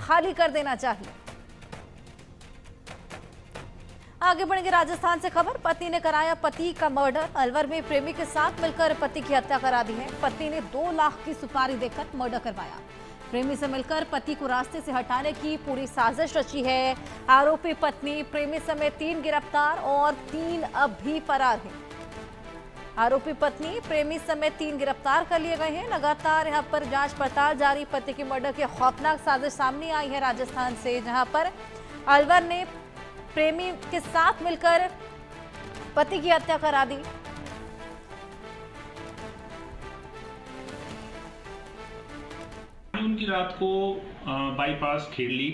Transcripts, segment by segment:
खाली कर देना चाहिए। आगे बढ़ेंगे राजस्थान से खबर। पत्नी ने कराया पति का मर्डर। अलवर में प्रेमी के साथ मिलकर पति की हत्या करा दी है। पत्नी ने 2 लाख की सुपारी देकर मर्डर करवाया। प्रेमी से मिलकर पति को रास्ते से हटाने की पूरी साजिश रची है। आरोपी पत्नी, प्रेमी समेत 3 गिरफ्तार और 3 अब भी फरार हैं। आरोपी पत्नी, प्रेमी समेत 3 गिरफ्तार कर लिए गए हैं। लगातार यहां पर जांच पड़ताल जारी। पति के मर्डर की खौफनाक साजिश सामने आई है राजस्थान से, जहां पर अलवर ने प्रेमी के साथ मिलकर पति की हत्या करा दी। उनकी रात को बाईपास खेड़ली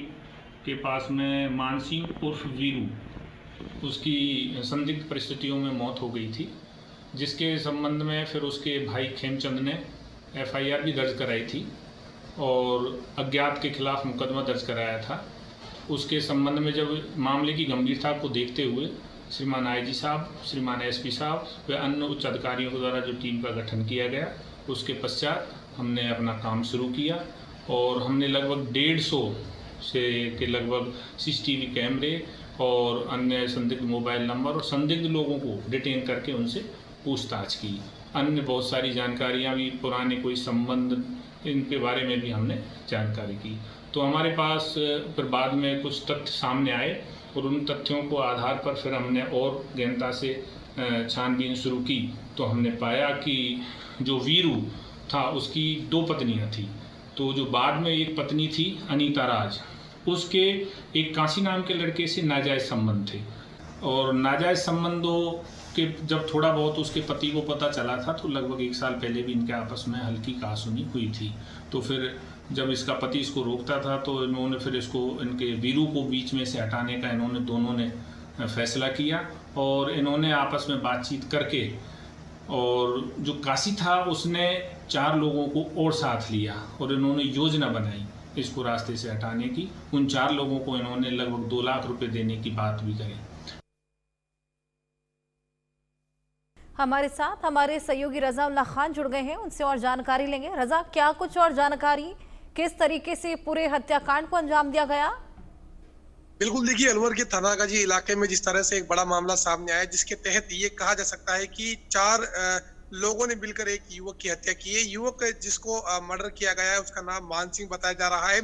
के पास में मानसी उर्फ वीरू, उसकी संदिग्ध परिस्थितियों में मौत हो गई थी, जिसके संबंध में फिर उसके भाई खेमचंद ने एफआईआर भी दर्ज कराई थी और अज्ञात के खिलाफ मुकदमा दर्ज कराया था। उसके संबंध में जब मामले की गंभीरता को देखते हुए श्रीमान आईजी साहब, श्रीमान एसपी साहब व अन्य उच्च अधिकारियों के द्वारा जो टीम का गठन किया गया, उसके पश्चात हमने अपना काम शुरू किया और हमने लगभग 150 से के लगभग सीसीटीवी कैमरे और अन्य संदिग्ध मोबाइल नंबर और संदिग्ध लोगों को डिटेन करके उनसे पूछताछ की। अन्य बहुत सारी जानकारियां भी, पुराने कोई संबंध, इनके बारे में भी हमने जानकारी की। तो हमारे पास फिर बाद में कुछ तथ्य सामने आए और उन तथ्यों को आधार पर फिर हमने और गहनता से छानबीन शुरू की। तो हमने पाया कि जो वीरू था उसकी 2 पत्नियां थी। तो जो बाद में एक पत्नी थी अनीता राज, उसके एक काशी नाम के लड़के से नाजायज़ संबंध थे और नाजायज़ संबंधों के जब थोड़ा बहुत उसके पति को पता चला था तो लगभग 1 साल पहले भी इनके आपस में हल्की कहासुनी हुई थी। तो फिर जब इसका पति इसको रोकता था तो इन्होंने फिर इसको, इनके वीरू को बीच में से हटाने का इन्होंने दोनों ने फैसला किया और इन्होंने आपस में बातचीत करके, और जो काशी था उसने 4 लोगों को और साथ लिया और इन्होंने योजना बनाई इसको रास्ते से हटाने की। उन 4 लोगों को इन्होंने लगभग 2 लाख रुपए देने की बात भी कही। हमारे साथ हमारे सहयोगी रजा उल्लाह खान जुड़ गए हैं, उनसे और जानकारी लेंगे। रजा, क्या कुछ और जानकारी, किस तरीके से पूरे हत्याकांड को अंजाम दिया गया? बिल्कुल, देखिए अलवर के थानागाजी इलाके में जिस तरह से एक बड़ा मामला सामने आया, जिसके तहत ये कहा जा सकता है कि 4 लोगों ने मिलकर एक युवक की हत्या की है। युवक जिसको मर्डर किया गया है उसका नाम मान सिंह बताया जा रहा है।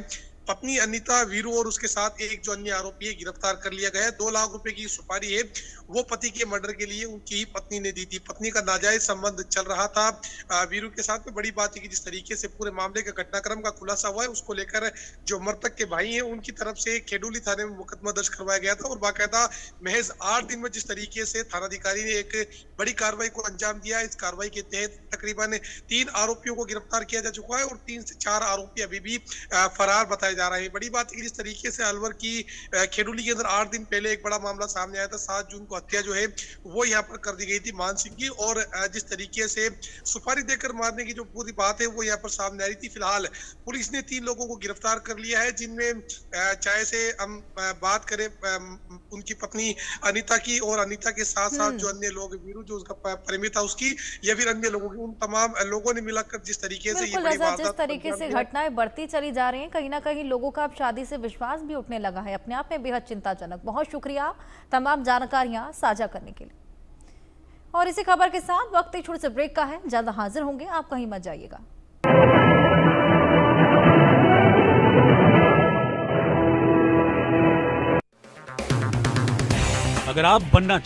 पत्नी अनीता, वीरू और उसके साथ एक जो अन्य आरोपी है गिरफ्तार कर लिया गया है। 2 लाख रुपए की सुपारी है वो पति के मर्डर के लिए उनकी ही पत्नी ने दी थी। पत्नी का नाजायज संबंध चल रहा था वीरू के साथ में। बड़ी बात है कि जिस तरीके से पूरे मामले का घटनाक्रम का खुलासा हुआ है, उसको लेकर जो मृतक के भाई हैं उनकी तरफ से खेडोली थाने में मुकदमा दर्ज करवाया गया था और बाकायदा महज 8 दिन में जिस तरीके से थानाधिकारी ने एक बड़ी कार्रवाई को अंजाम दिया, इस कार्रवाई के तहत तकरीबन 3 आरोपियों को गिरफ्तार किया जा चुका है और 3 से 4 आरोपी अभी भी फरार बताए जा रहे हैं। बड़ी बात है कि जिस तरीके से अलवर की खेडोली के अंदर 8 दिन पहले एक बड़ा मामला सामने आया था। 7 जून को हत्या जो है वो यहाँ पर कर दी गई थी मान सिंह की, और जिस तरीके से सुपारी देकर मारने की जो पूरी बात है वो यहाँ पर सामने आ रही थी। फिलहाल पुलिस ने 3 लोगों को गिरफ्तार कर लिया है, जिनमें चाहे से हम बात करें उनकी पत्नी अनीता की और अनीता के साथ साथ जो अन्य लोग, वीरू जो उसका प्रेमी था उसकी, या फिर अन्य लोगों की, उन तमाम लोगों ने मिलाकर जिस तरीके से ये बड़ी जिस तरीके से घटनाएं बढ़ती चली जा रही हैं, कहीं ना कहीं लोगों का अब शादी से विश्वास भी उठने लगा है, अपने आप में बेहद चिंताजनक। बहुत शुक्रिया तमाम जानकारियां साझा करने के लिए। और इसी खबर के साथ वक्त एक छोटे से ब्रेक का है, जल्द हाजिर होंगे, आप कहीं मत जाइएगा। अगर आप बनना